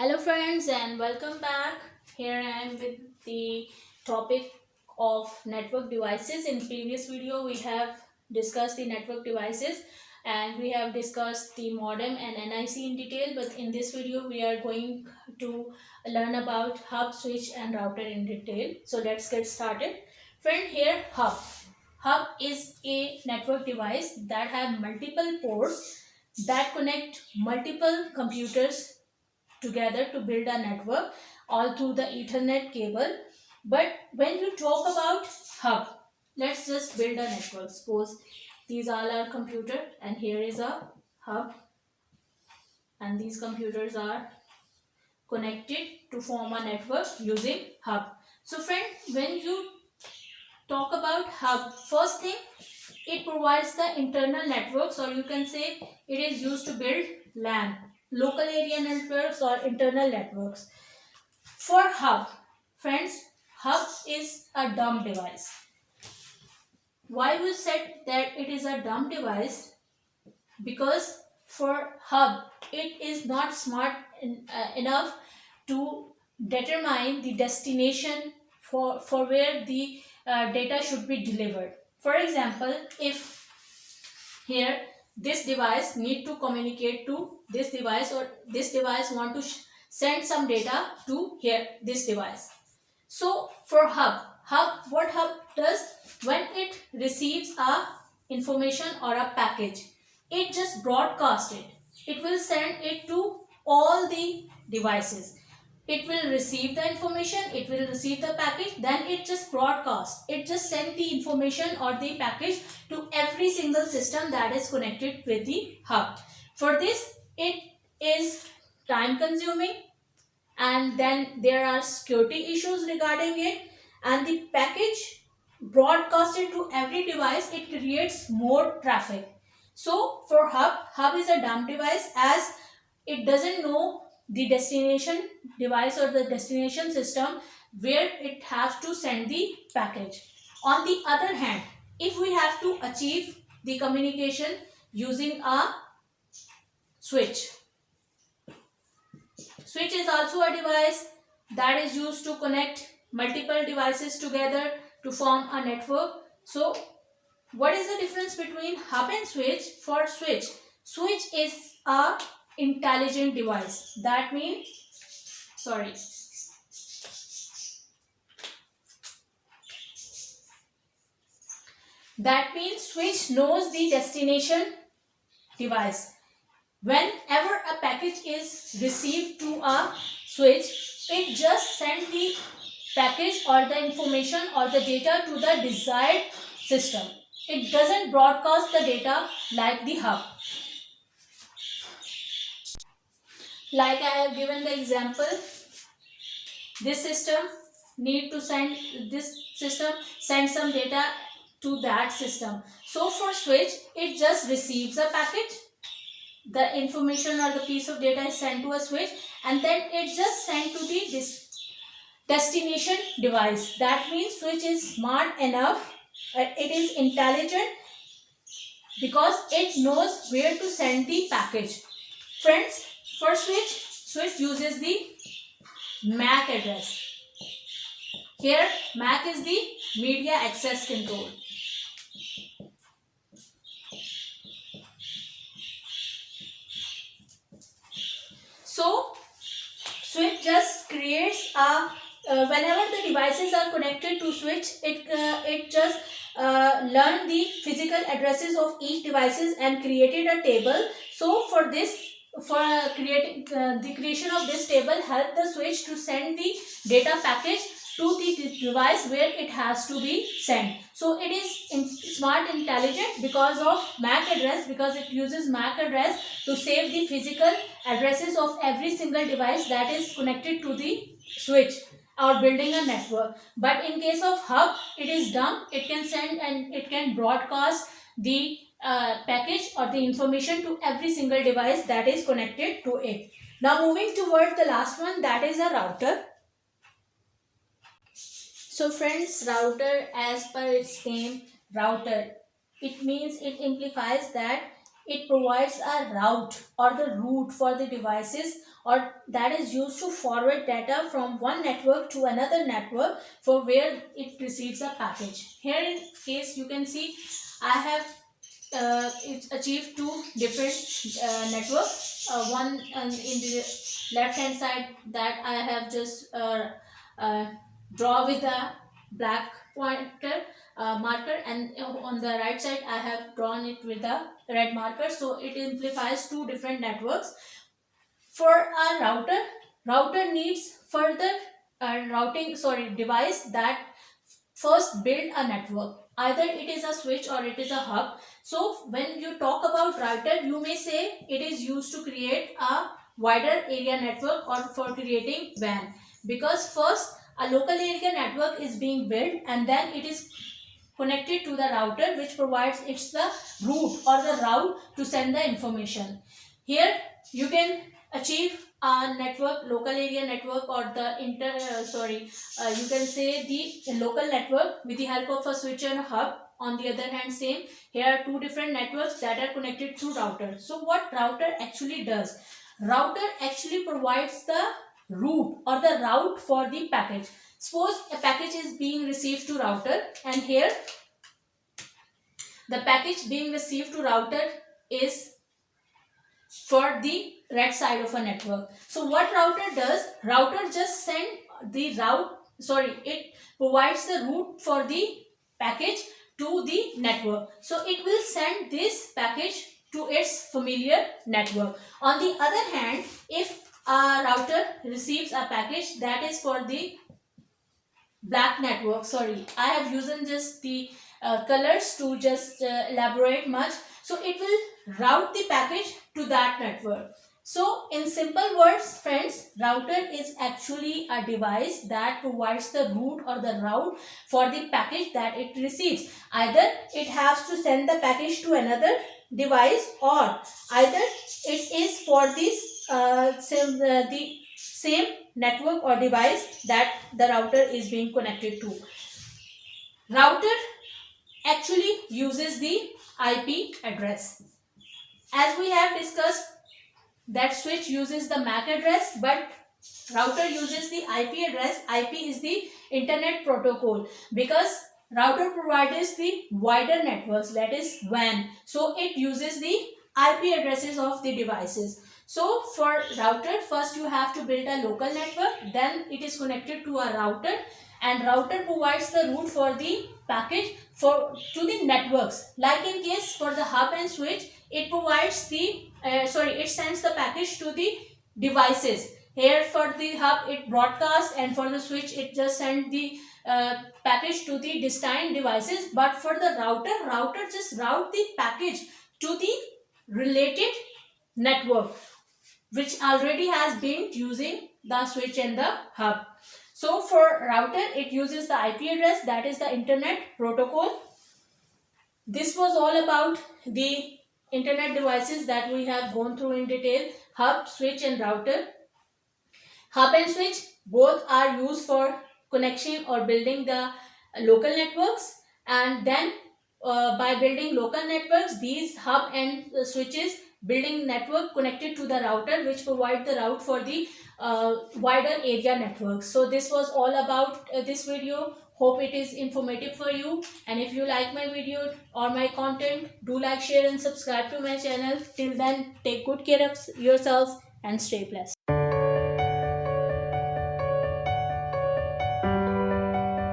Hello friends and welcome back. Here I am with the topic of network devices. In previous video we have discussed the network devices and we have discussed the modem and NIC in detail, but in this video we are going to learn about hub, switch and router in detail. So let's get started. Friend, here hub. Hub is a network device that have multiple ports that connect multiple computers together to build a network all through the Ethernet cable. But when you talk about hub, let's just build a network. Suppose these all are computer and here is a hub and these computers are connected to form a network using hub. So friend, when you talk about hub, first thing, it provides the internal networks, or you can say it is used to build LAN, local area networks or internal networks. For hub, friends, hub is a dumb device. Why we said that it is a dumb device? Because for hub, it is not smart enough to determine the destination for where the data should be delivered. For example, if here this device need to communicate to this device, or this device want to send some data to here this device. So for hub, what hub does, when it receives a information or a package, it just broadcast it. It will send it to all the devices. It will receive the information, it will receive the package, then it just broadcast. It just send the information or the package to every single system that is connected with the hub. For this, it is time consuming, and then there are security issues regarding it, and the package broadcasted to every device, it creates more traffic. So for hub is a dumb device, as it doesn't know the destination device or the destination system where it has to send the package. On the other hand, if we have to achieve the communication using a switch, switch is also a device that is used to connect multiple devices together to form a network. So what is the difference between hub and switch? For switch, switch is a intelligent device. That means, sorry, that means switch knows the destination device. Whenever a package is received to a switch, it just sends the package or the information or the data to the desired system. It doesn't broadcast the data like the hub. Like I have given the example, this system send some data to that system. So for switch, it just receives a package, the information or the piece of data is sent to a switch, and then it just sent to the destination device. That means switch is smart enough, it is intelligent, because it knows where to send the package. Friends, for switch uses the MAC address. Here MAC is the media access control. So switch just creates a whenever the devices are connected to switch, it just learn the physical addresses of each devices and created a table. So for this, for creating the creation of this table help the switch to send the data package to the device where it has to be sent. So it is smart intelligent because of MAC address, because it uses MAC address to save the physical addresses of every single device that is connected to the switch or building a network. But in case of hub, it is dumb. It can send and it can broadcast the package or the information to every single device that is connected to it. Now moving toward the last one, that is a router. So friends, router, as per its name, router, it means, it implies that it provides a route or the route for the devices or that is used to forward data from one network to another network for where it receives a package. Here in case you can see I have it's achieved two different networks. One in the left hand side that I have just uh, draw with a black pointer marker, and on the right side I have drawn it with a red marker. So it implies two different networks. For a router needs further routing device that first build a network. Either it is a switch or it is a hub. So when you talk about router, you may say it is used to create a wider area network or for creating WAN. Because first a local area network is being built and then it is connected to the router, which provides it's the route or the route to send the information. Here you can achieve a network, local area network, or the you can say the local network with the help of a switch and a hub. On the other hand, same, here are two different networks that are connected through router. So what router actually does? Router actually provides the route or the route for the package. Suppose a package is being received to router, and here the package being received to router is for the red side of a network. So what router does? Router just send the it provides the route for the package to the network. So it will send this package to its familiar network. On the other hand, if a router receives a package that is for the black network, I have used just the colors to just elaborate much. So it will route the package to that network. So in simple words friends, router is actually a device that provides the route or the route for the package that it receives. Either it has to send the package to another device, or either it is for this the same network or device that the router is being connected to. Router actually uses the IP address. As we have discussed, that switch uses the MAC address, but router uses the IP address. IP is the internet protocol, because router provides the wider networks, that is WAN. So it uses the IP addresses of the devices. So for router, first you have to build a local network, then it is connected to a router, and router provides the route for the package to the networks. Like in case for the hub and switch, it provides the it sends the package to the devices. Here for the hub it broadcasts, and for the switch it just sends the package to the distant devices. But for the router just route the package to the related network which already has been using the switch and the hub. So for router it uses the IP address, that is the internet protocol. This was all about the internet devices that we have gone through in detail: hub, switch and router. Hub and switch both are used for connection or building the local networks, and then by building local networks, these hub and switches building network connected to the router, which provide the route for the wider area network. So this was all about this video. Hope it is informative for you, and if you like my video or my content, do like, share and subscribe to my channel. Till then, take good care of yourselves and stay blessed.